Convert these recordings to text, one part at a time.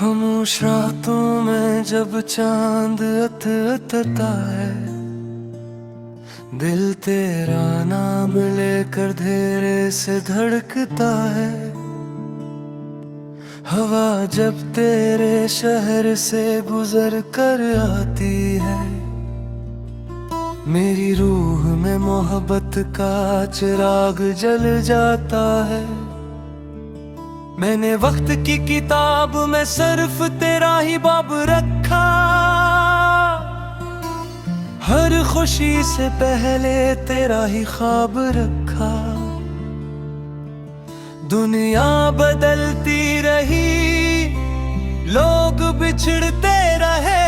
खामोश रातों में जब चांद अतरता है, दिल तेरा नाम लेकर धीरे से धड़कता है। हवा जब तेरे शहर से गुजर कर आती है, मेरी रूह में मोहब्बत का चिराग जल जाता है। मैंने वक्त की किताब में सिर्फ तेरा ही बाब रखा, हर खुशी से पहले तेरा ही ख्वाब रखा। दुनिया बदलती रही, लोग बिछड़ते रहे,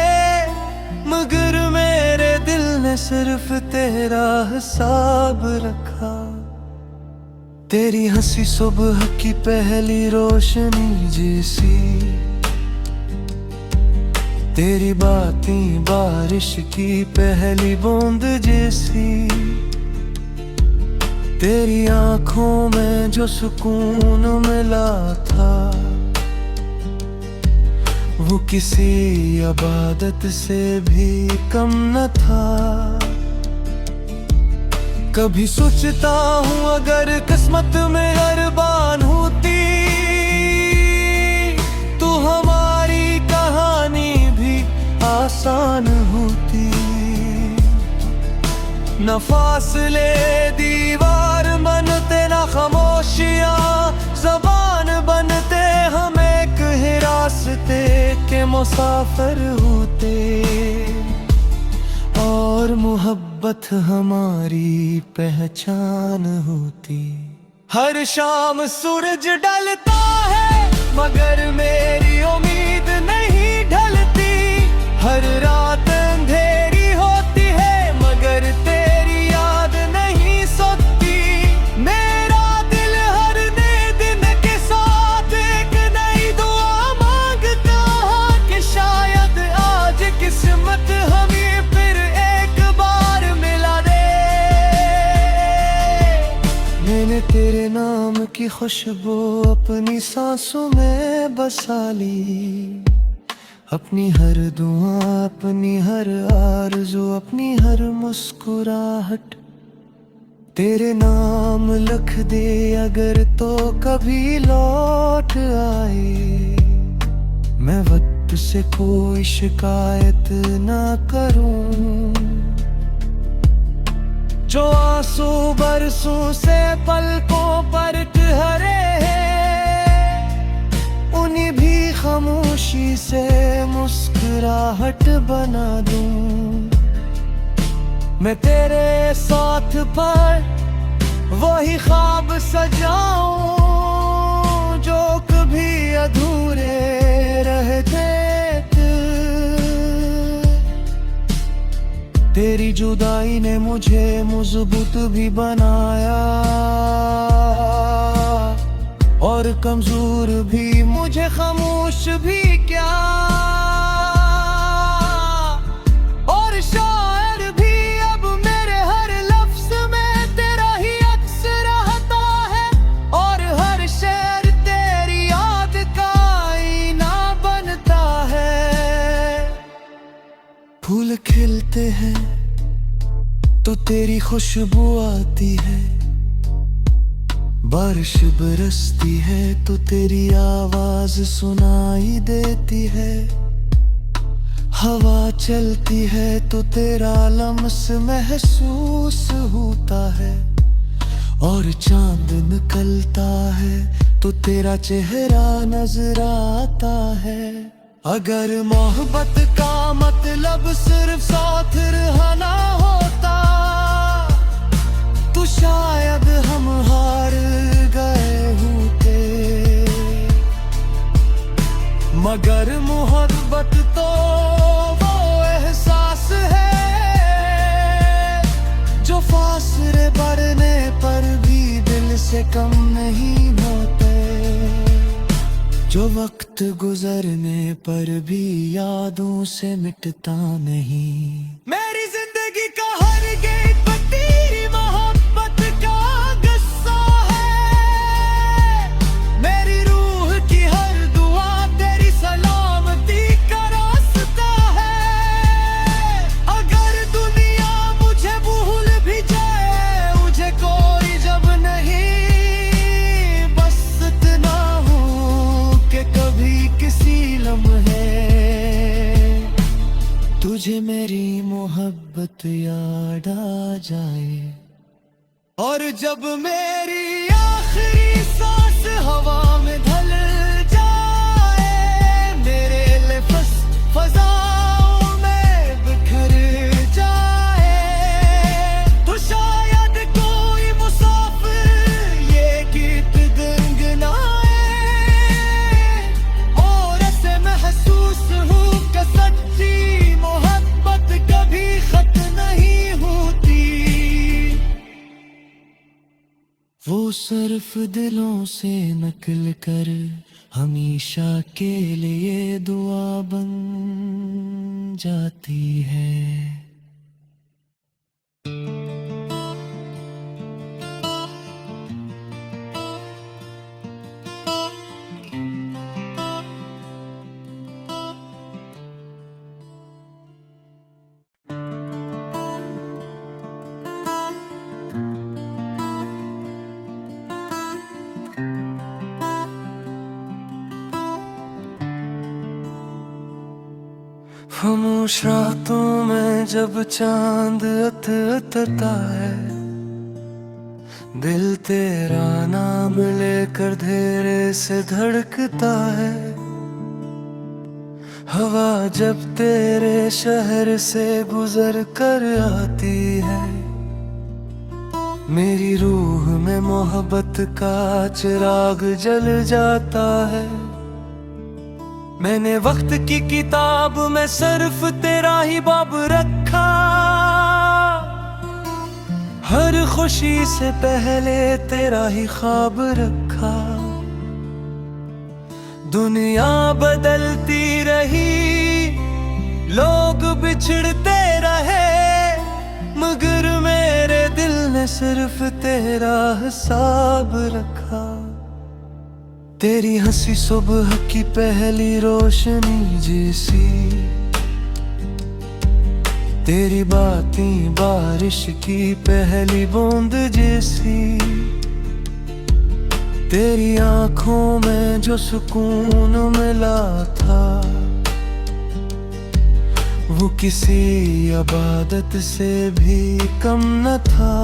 मगर मेरे दिल ने सिर्फ तेरा हिसाब रखा। तेरी हंसी सुबह की पहली रोशनी जैसी, तेरी बातें बारिश की पहली बूंद जैसी, तेरी आंखों में जो सुकून मिला था, वो किसी इबादत से भी कम न था। कभी सोचता हूँ अगर किस्मत में अरबान होती, तो हमारी कहानी भी आसान होती। न फासले दीवार बनते, न खामोशियाँ ज़बान बनते, हम एक ही रास्ते के मुसाफिर होते, और मोहब्बत हमारी पहचान होती। हर शाम सूरज ढलता है, मगर मेरी उम्मीद नहीं ढलती। हर रात अंधेरी होती है, मगर तेरी याद नहीं सोती। मेरा दिल हर नए दिन के साथ एक नई दुआ मांगता है कि शायद आज किस्मत हमें तेरे नाम की खुशबू अपनी सांसों में बसा ली। अपनी हर दुआ, अपनी हर आरज़ू, अपनी हर मुस्कुराहट तेरे नाम लिख दे अगर तो कभी लौट आए। मैं वक्त से कोई शिकायत ना करूं, जो आंसू बरसों से पलकों पर ठहरे हैं, उन्हीं भी खामोशी से मुस्कुराहट बना दूं। मैं तेरे साथ पर वही ख्वाब सजाऊं, जो कभी अधूरे रहते थे। तेरी जुदाई ने मुझे मजबूत भी बनाया, और कमजोर भी, मुझे खामोश भी क्या, और शायर भी अब मेरे हर लफ्ज में तेरा ही अक्स रहता है, और हर शेर तेरी याद का आईना बनता है। फूल खिलते हैं तो तेरी खुशबू आती है, बारिश बरसती है तो तेरी आवाज सुनाई देती है। हवा चलती है तो तेरा लम्स महसूस होता है, और चांद निकलता है तो तेरा चेहरा नजर आता है। अगर मोहब्बत का मतलब सिर्फ साथ रहना होता, तो शायद हम हार गए होते। मगर मोहब्बत तो वो एहसास है, जो फासले बढ़ने पर भी दिल से कम नहीं होते, जो वक्त गुजरने पर भी यादों से मिटता नहीं। मेरी जिंदगी का हर गेट पर तेरी मोहब्बत का गुस्सा है, मेरी रूह की हर दुआ तेरी सलाम तुझे मेरी मोहब्बत याद आ जाए, और जब मेरी आखिरी सांस हवा में ढल जाए, मेरे लिफ्स फजाओं में बिखर जाए, तो शायद कोई मुसाफिर ये गीत गुनगुनाए, और ऐसे महसूस हो कि सच्ची मोहब्बत कभी खत्म नहीं होती। वो सिर्फ दिलों से नकल कर हमेशा के लिए दुआ बन जाती है। खामोश रातों में जब चांद उतरता है, दिल तेरा नाम लेकर धीरे से धड़कता है। हवा जब तेरे शहर से गुजर कर आती है, मेरी रूह में मोहब्बत का चिराग जल जाता है। मैंने वक्त की किताब में सिर्फ तेरा ही बाब रखा, हर खुशी से पहले तेरा ही ख्वाब रखा। दुनिया बदलती रही, लोग बिछड़ते रहे, मगर मेरे दिल ने सिर्फ तेरा हिसाब रखा। तेरी हंसी सुबह की पहली रोशनी जैसी, तेरी बातें बारिश की पहली बूंद जैसी, तेरी आंखों में जो सुकून मिला था, वो किसी इबादत से भी कम न था।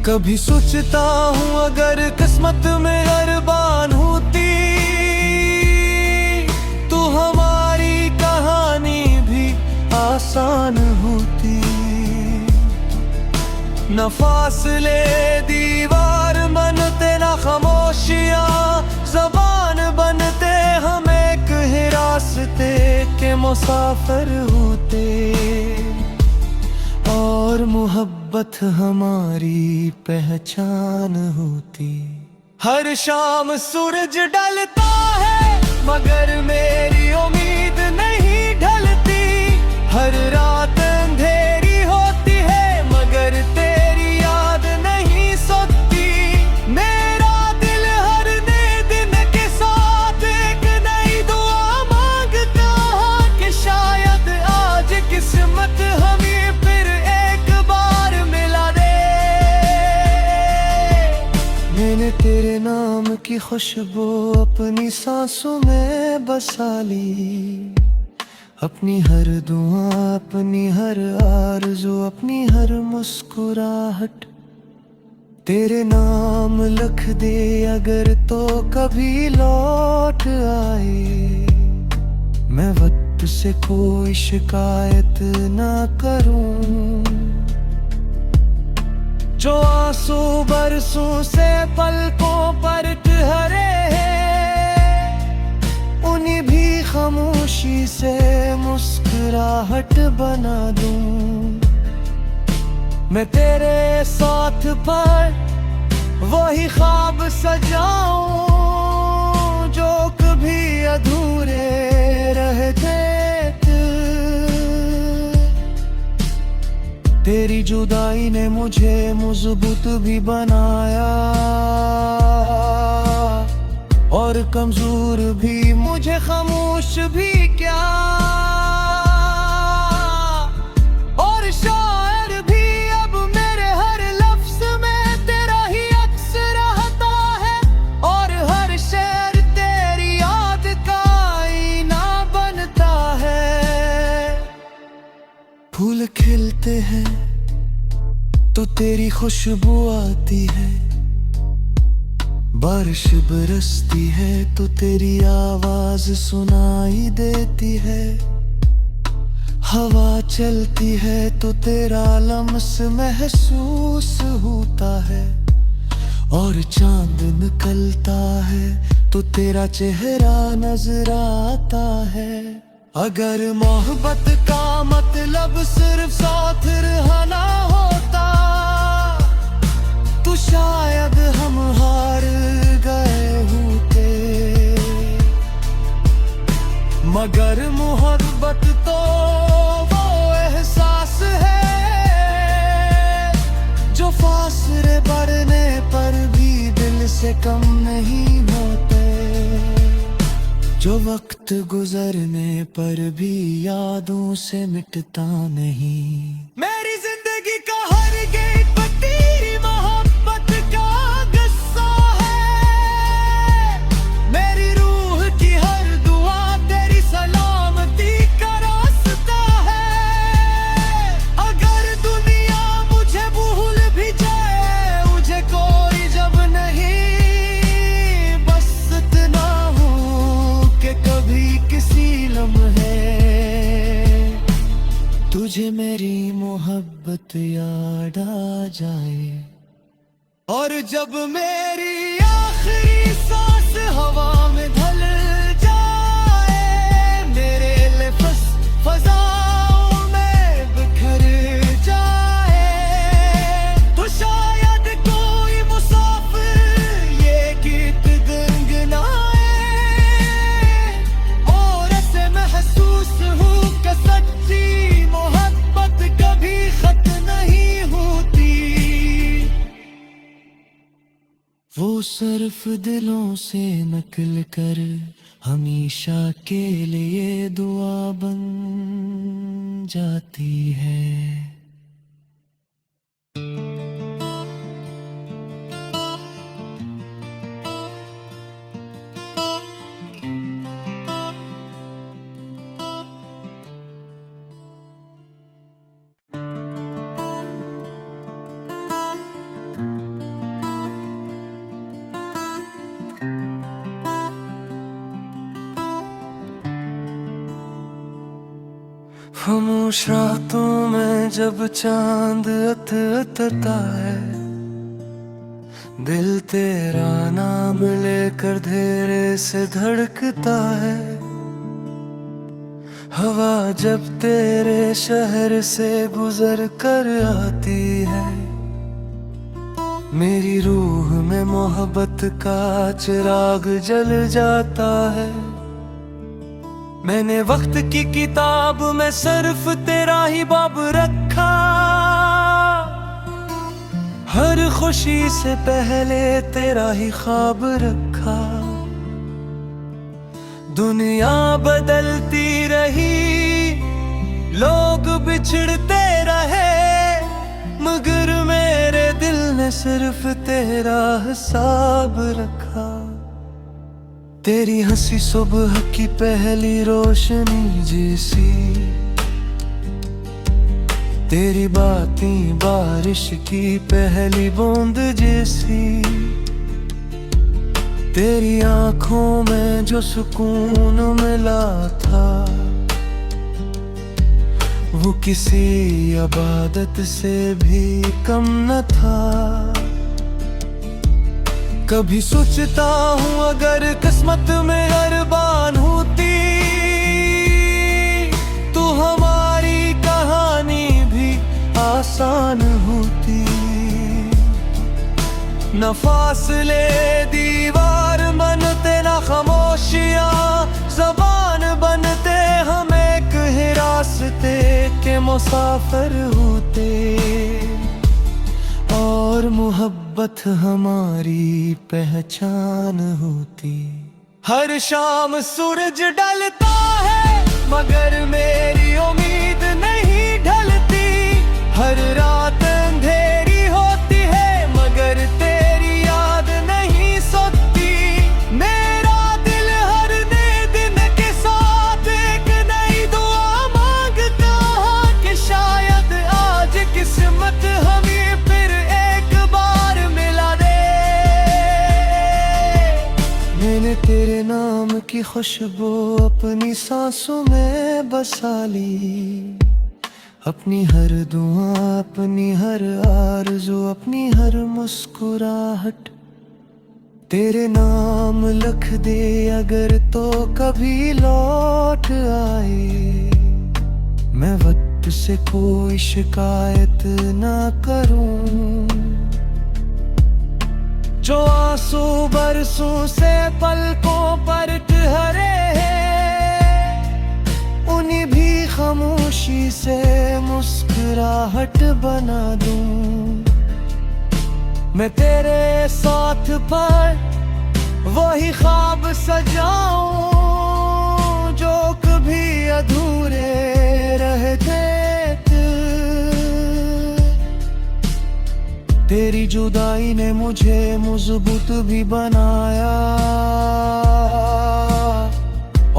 कभी सोचता हूँ अगर किस्मत में अरबान होती, तो हमारी कहानी भी आसान होती। न फासले दीवार बनते, न खामोशियाँ ज़बान बनते, हम एक ही रास्ते के मुसाफिर होते, और मोहब्बत हमारी पहचान होती। हर शाम सूरज ढलता है, मगर मेरी उम्मीद नहीं ढलती। हर रात अंधेरी होती है, मगर तेरी याद नहीं सोती। मेरा दिल हर नए दिन के साथ एक नई दुआ मांगता है, कि शायद आज किस्मत हमें तेरे नाम की खुशबू अपनी सांसों में बसा ली, अपनी हर दुआ, अपनी हर आरज़ू, अपनी हर मुस्कुराहट तेरे नाम लिख दे अगर तो कभी लौट आए। मैं वक्त से कोई शिकायत ना करूं, जो आंसू बरसों से पलकों पर ठहरे हैं, उन्हीं भी खामोशी से मुस्कुराहट बना दूं। मैं तेरे साथ पर वही ख्वाब सजाऊं, जो कभी अधूरे रहते थे। तेरी जुदाई ने मुझे मजबूत भी बनाया, और कमजोर भी, मुझे खामोश भी क्या, और शायर भी अब मेरे हर लफ्ज में तेरा ही अक्स रहता है, और हर शेर तेरी याद का आईना बनता है। फूल खिलते हैं तो तेरी खुशबू आती है, बारिश बरसती है तो तेरी आवाज सुनाई देती है, हवा चलती है तो तेरा लम्स महसूस होता है, और चांद निकलता है तो तेरा चेहरा नजर आता है। अगर मोहब्बत का मतलब सिर्फ साथ रहना होता तो शायद हम हार गए होते, मगर मोहब्बत तो वो एहसास है जो फासले बढ़ने पर भी दिल से कम नहीं होते, जो वक्त गुजरने पर भी यादों से मिटता नहीं। मेरी जिंदगी का हर गेट पर तेरी मोहब्बत का गुस्सा है, मेरी रूह की हर दुआ तेरी सलामती का रास्ता है। अगर दुनिया मुझे भूल भी जाए, मुझे कोई जब नहीं, बस इतना हूँ कि कभी किसी लम्हे तुझे मेरी मोहब्बत याद आ जाए, और जब मेरी आखिरी सांस हवा में ढल जाए, मेरे लिफ्स फजाओं में बिखर जाए, तो शायद कोई मुसाफिर ये गीत गुनगुनाए, और ऐसे महसूस हो कि सच्ची मोहब्बत कभी खत्म नहीं होती, वो सिर्फ दिलों से नकल कर हमेशा के लिए दुआ बन जाती है। खामोश रातों में जब चांद अतता है, दिल तेरा नाम लेकर धीरे से धड़कता है, हवा जब तेरे शहर से गुजर कर आती है, मेरी रूह में मोहब्बत का चिराग जल जाता है। मैंने वक्त की किताब में सिर्फ तेरा ही बाब रखा, हर खुशी से पहले तेरा ही ख्वाब रखा, दुनिया बदलती रही, लोग बिछड़ते रहे, मगर मेरे दिल ने सिर्फ तेरा हिसाब रखा। तेरी हंसी सुबह की पहली रोशनी जैसी, तेरी बातें बारिश की पहली बूंद जैसी, तेरी आंखों में जो सुकून मिला था वो किसी इबादत से भी कम न था। कभी सोचता हूँ अगर किस्मत में अरबान होती तो हमारी कहानी भी आसान होती, न फासले दीवार बनते न खामोशियाँ ज़बान बनते, हम एक ही रास्ते के मुसाफिर होते, और मोहब्बत हमारी पहचान होती। हर शाम सूरज ढलता है मगर मेरी उम्मीद नहीं ढलती, हर रात अंधेरी होती है मगर तेरी याद नहीं सोती, मेरा दिल हर नए दिन के साथ एक नई दुआ मांगता है कि शायद खुशबू अपनी सांसों में बसा ली, अपनी हर दुआ, अपनी हर आरज़ू, अपनी हर मुस्कुराहट तेरे नाम लिख दे अगर तो कभी लौट आए। मैं वक्त से कोई शिकायत ना करूं, जो आंसू बरसों से पलकों पर ठहरे हैं, उन्हीं भी खामोशी से मुस्कुराहट बना दूं। मैं तेरे साथ पर वही ख्वाब सजाऊं जो कभी अधूरे रहते थे। तेरी जुदाई ने मुझे मजबूत भी बनाया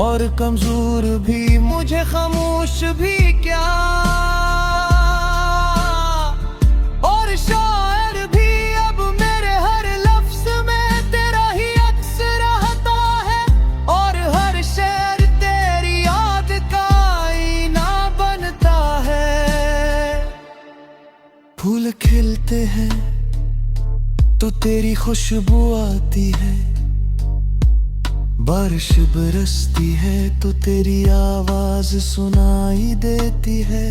और कमजोर भी, मुझे खामोश भी क्या और शायर भी। अब मेरे हर लफ्ज में तेरा ही अक्स रहता है और हर शेर तेरी याद का आईना बनता है। फूल खिलते हैं तो तेरी खुशबू आती है, बारिश बरसती है तो तेरी आवाज सुनाई देती है,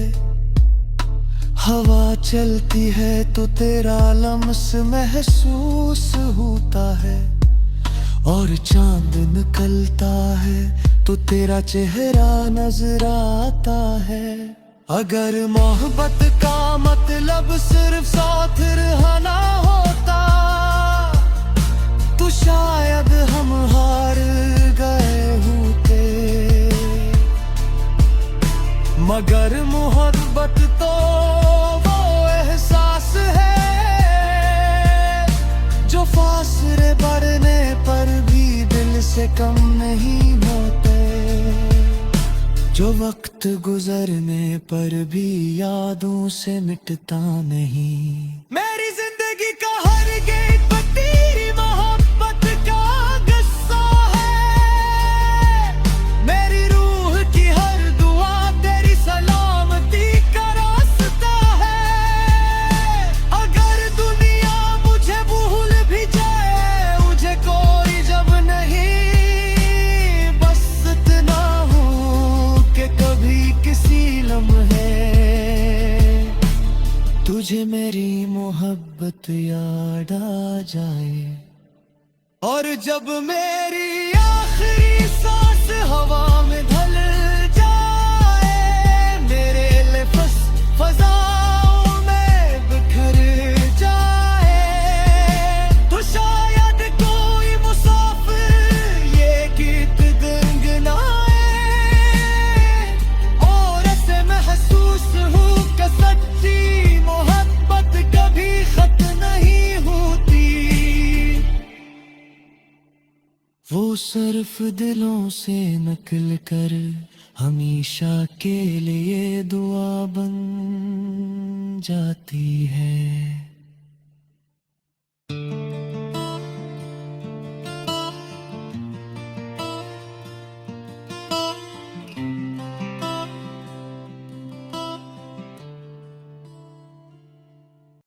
हवा चलती है तो तेरा लम्स महसूस होता है, और चांद निकलता है तो तेरा चेहरा नजर आता है। अगर मोहब्बत का मतलब सिर्फ साथ रहना होता तो शायद हम हार गए होते, मगर मोहब्बत तो वो एहसास है जो फासले बढ़ने पर भी दिल से कम नहीं होते, जो वक्त गुजरने पर भी यादों से मिटता नहीं। मेरी जिंदगी का हर गेट पर तेरी मोहब्बत का गुस्सा है, मेरी रूह की हर दुआ तेरी सलामती का रास्ता है। अगर दुनिया मुझे भूल भी जाए, मुझे कोई जब नहीं, बस इतना हो कि कभी किसी लम्हे तुझे मेरी मोहब्बत याद आ जाए। और जब मेरी आखिरी सांस हवा में ढल जाए, मेरे लिफ्स फजाओं में बिखर जाए, तो शायद कोई मुसाफिर ये गीत गुनगुनाए और ऐसे महसूस हो कि सच्ची मोहब्बत कभी खत्म नहीं होती। वो सिर्फ दिलों से नकल कर हमेशा के लिए दुआ बन जाती है।